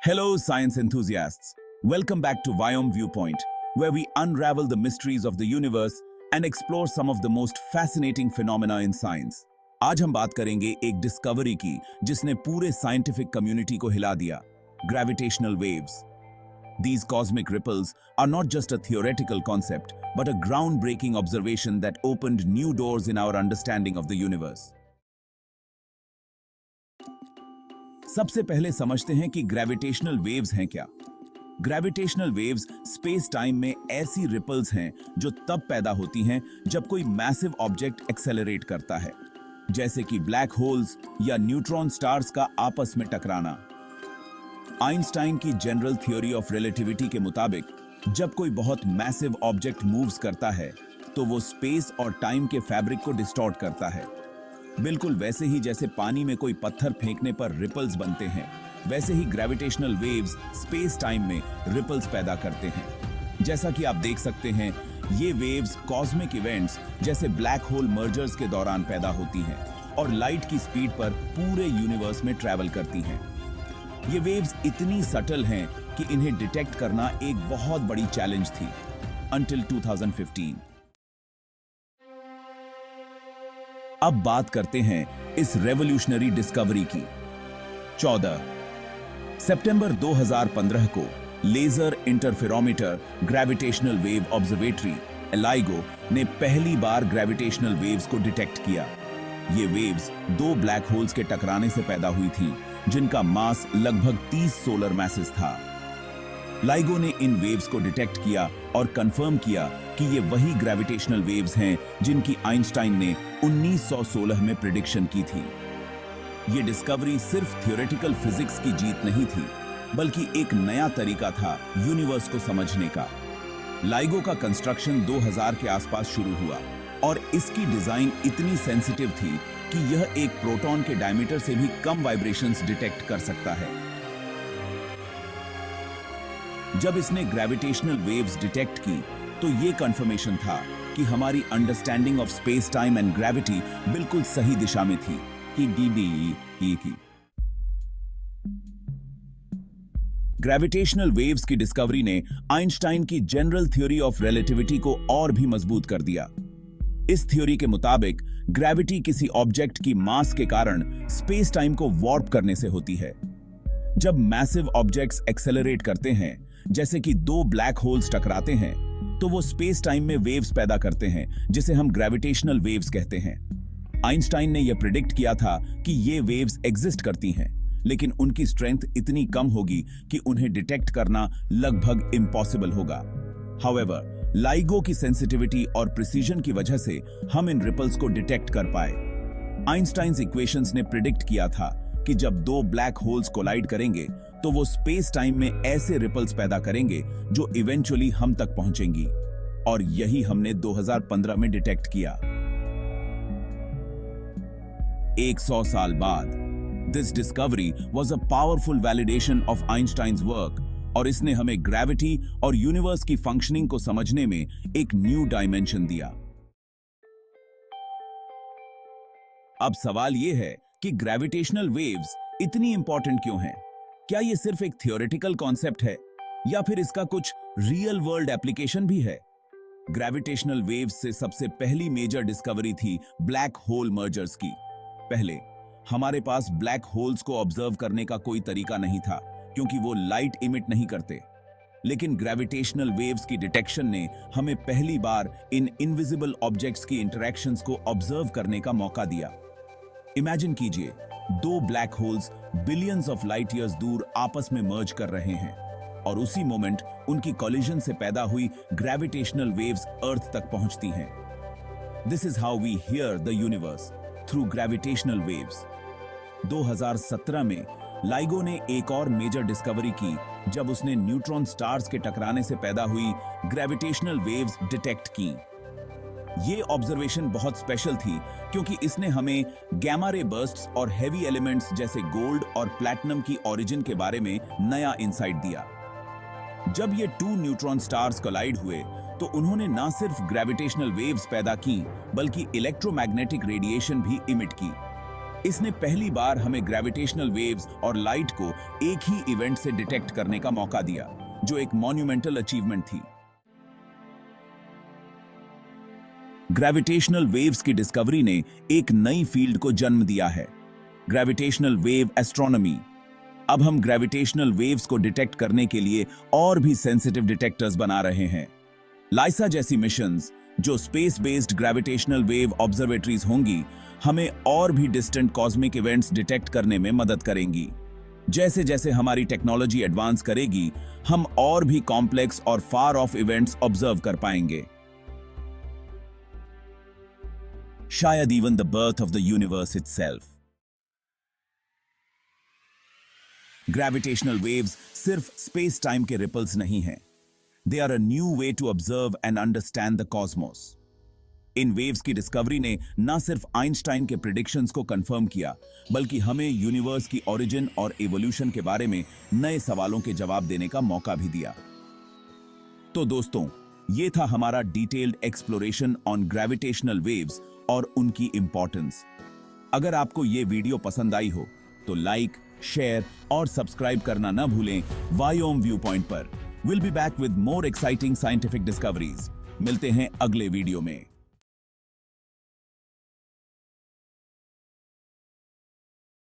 Hello, science enthusiasts. Welcome back to Viome Viewpoint, where we unravel the mysteries of the universe and explore some of the most fascinating phenomena in science. आज हम बात करेंगे एक discovery की जिसने पूरे scientific community को हिला दिया, gravitational waves. These cosmic ripples are not just a theoretical concept, but a groundbreaking observation that opened new doors in our understanding of the universe. सबसे पहले समझते हैं कि ग्रेविटेशनल वेव्स हैं क्या. ग्रेविटेशनल वेव्स स्पेस टाइम में ऐसी ripples हैं जो तब पैदा होती हैं जब कोई मैसिव ऑब्जेक्ट एक्सेलरेट करता है, जैसे कि ब्लैक होल्स या न्यूट्रॉन स्टार्स का आपस में टकराना. आइंस्टाइन की जनरल थ्योरी ऑफ रिलेटिविटी के मुताबिक जब कोई बहुत मैसिव ऑब्जेक्ट मूव्स करता है तो वो स्पेस और टाइम के फैब्रिक को डिस्टॉर्ट करता है. बिल्कुल वैसे ही जैसे पानी में कोई पत्थर फेंकने पर रिपल्स बनते हैं, वैसे ही ग्रेविटेशनल वेव्स स्पेस टाइम में रिपल्स पैदा करते हैं. जैसा कि आप देख सकते हैं, ये वेव्स कॉस्मिक इवेंट्स जैसे ब्लैक होल मर्जर्स के दौरान पैदा होती हैं और लाइट की स्पीड पर पूरे यूनिवर्स में ट्रैवल करती हैं. ये वेव्स इतनी सटल हैं कि इन्हें डिटेक्ट करना एक बहुत बड़ी चैलेंज थी until 2015. अब बात करते हैं इस रेवोल्यूशनरी डिस्कवरी की. 14 सितंबर 2015 को laser interferometer gravitational wave observatory LIGO ने पहली बार ग्रेविटेशनल वेव्स को डिटेक्ट किया. ये वेव्स दो ब्लैक होल्स के टकराने से पैदा हुई थीं, जिनका मास लगभग 30 सोलर मैसेस था. LIGO ने इन वेव्स को डिटेक्ट किया और कंफर्म किया कि ये वही ग्रेविटेशनल वेव्स हैं जिनकी आइंस्टाइन ने 1916 में प्रेडिक्शन की थी. ये डिस्कवरी सिर्फ थ्योरेटिकल फिजिक्स की जीत नहीं थी, बल्कि एक नया तरीका था यूनिवर्स को समझने का. LIGO का कंस्ट्रक्शन 2000 के आसपास शुरू हुआ और इसकी डिजाइन इतनी सेंसिटिव थी कि यह एक प्रोटॉन के डायमीटर से भी कम वाइब्रेशंस डिटेक्ट कर सकता है. जब इसने ग्रेविटेशनल वेव्स डिटेक्ट की तो यह कंफर्मेशन था कि हमारी understanding of space time and gravity बिल्कुल सही दिशा में थी कि DBE की. ग्रेविटेशनल वेव्स की डिस्कवरी ने आइंस्टाइन की जनरल थ्योरी ऑफ रिलेटिविटी को और भी मजबूत कर दिया. इस थ्योरी के मुताबिक ग्रेविटी किसी ऑब्जेक्ट की मास के कारण स्पेस टाइम को वॉर्प करने से होती है. जब मैसिव ऑब्जेक्ट्स एक्सेलरेट करते हैं, जैसे कि दो ब्लैक होल्स टकराते हैं, तो वो स्पेस टाइम में वेव्स पैदा करते हैं जिसे हम ग्रेविटेशनल वेव्स कहते हैं. आइंस्टाइन ने यह प्रिडिक्ट किया था कि ये वेव्स एग्जिस्ट करती हैं, लेकिन उनकी स्ट्रेंथ इतनी कम होगी कि उन्हें डिटेक्ट करना लगभग इम्पॉसिबल होगा. हाउएवर, LIGO की सेंसिटिविटी और प्रिसीजन की वजह से हम इन रिपल्स को डिटेक्ट कर पाए. आइंस्टाइन्स इक्वेशंस ने प्रिडिक्ट किया था कि जब दो ब्लैक होल्स कोलाइड करेंगे तो वो स्पेस टाइम में ऐसे रिपल्स पैदा करेंगे जो इवेंचुअली हम तक पहुंचेंगी, और यही हमने 2015 में डिटेक्ट किया. 100 साल बाद this discovery was a powerful validation of Einstein's work, और इसने हमें ग्रेविटी और यूनिवर्स की फंक्शनिंग को समझने में एक न्यू डायमेंशन दिया. अब सवाल यह है कि ग्रेविटेशनल वेव्स इतनी इंपॉर्टेंट क्यों हैं? क्या यह सिर्फ एक थियोरेटिकल कॉन्सेप्ट है या फिर इसका कुछ रियल वर्ल्ड एप्लीकेशन भी है? ग्रेविटेशनल वेव्स से सबसे पहली मेजर डिस्कवरी थी ब्लैक होल मर्जर्स की. पहले हमारे पास ब्लैक होल्स को ऑब्जर्व करने का कोई तरीका नहीं था, क्योंकि वो लाइट इमिट नहीं करते. लेकिन ग्रेविटेशनल वेव्स की डिटेक्शन ने हमें पहली बार इन इनविजिबल ऑब्जेक्ट्स की इंटरैक्शंस को ऑब्जर्व करने का मौका दिया. इमेजिन कीजिए, दो black holes billions of light years दूर आपस में मर्ज कर रहे हैं, और उसी मोमेंट उनकी कॉलिजन से पैदा हुई ग्रेविटेशनल वेव्स अर्थ तक पहुंचती हैं. This is how we hear the universe, through gravitational waves. 2017 में LIGO ने एक और मेजर डिस्कवरी की जब उसने न्यूट्रॉन स्टार्स के टकराने से पैदा हुई ग्रेविटेशनल वेव्स डिटेक्ट की. ये ऑब्जर्वेशन बहुत स्पेशल थी क्योंकि इसने हमें गैमा रे बर्स्ट्स और हेवी एलिमेंट्स जैसे गोल्ड और प्लैटिनम की ओरिजिन के बारे में नया इंसाइट दिया. जब ये टू न्यूट्रॉन स्टार्स कोलाइड हुए तो उन्होंने न सिर्फ ग्रेविटेशनल वेव्स पैदा की, बल्कि इलेक्ट्रोमैग्नेटिक रेडिएशन भी इमिट की. इसने पहली बार हमें ग्रेविटेशनल वेव्स और लाइट को एक ही इवेंट से डिटेक्ट करने का मौका दिया, जो एक मॉन्यूमेंटल अचीवमेंट थी। ग्रेविटेशनल वेव्स की डिस्कवरी ने एक नई फील्ड को जन्म दिया है, ग्रेविटेशनल वेव एस्ट्रोनॉमी। अब हम ग्रेविटेशनल वेव्स को डिटेक्ट करने के लिए और भी सेंसिटिव डिटेक्टर्स बना रहे हैं। लाइसा जैसी मिशंस, जो space based gravitational wave observatories होंगी, हमें और भी डिस्टेंट कॉस्मिक इवेंट्स डिटेक्ट करने में मदद करेंगी। जैसे जैसे हमारी टेक्नोलॉजी एडवांस करेगी, हम और भी कॉम्प्लेक्स और फार ऑफ इवेंट्स ऑब्जर्व कर पाएंगे। शायद even the birth of the universe itself. Gravitational waves सिर्फ स्पेस टाइम के रिपल्स नहीं हैं। They are a new way to observe and understand the cosmos. इन वेव्स की डिस्कवरी ने न सिर्फ आइंस्टाइन के प्रेडिक्शंस को कंफर्म किया, बल्कि हमें यूनिवर्स की ओरिजिन और एवोल्यूशन के बारे में नए सवालों के जवाब देने का मौका भी दिया। तो दोस्तों, ये था हमारा detailed exploration on gravitational waves और उनकी इंपॉर्टेंस। अगर आपको ये वीडियो पसंद आई हो तो लाइक, शेयर और सब्सक्राइब करना न भूलें। वायोम व्यू पॉइंट पर will be back with more exciting scientific discoveries. मिलते हैं अगले वीडियो में।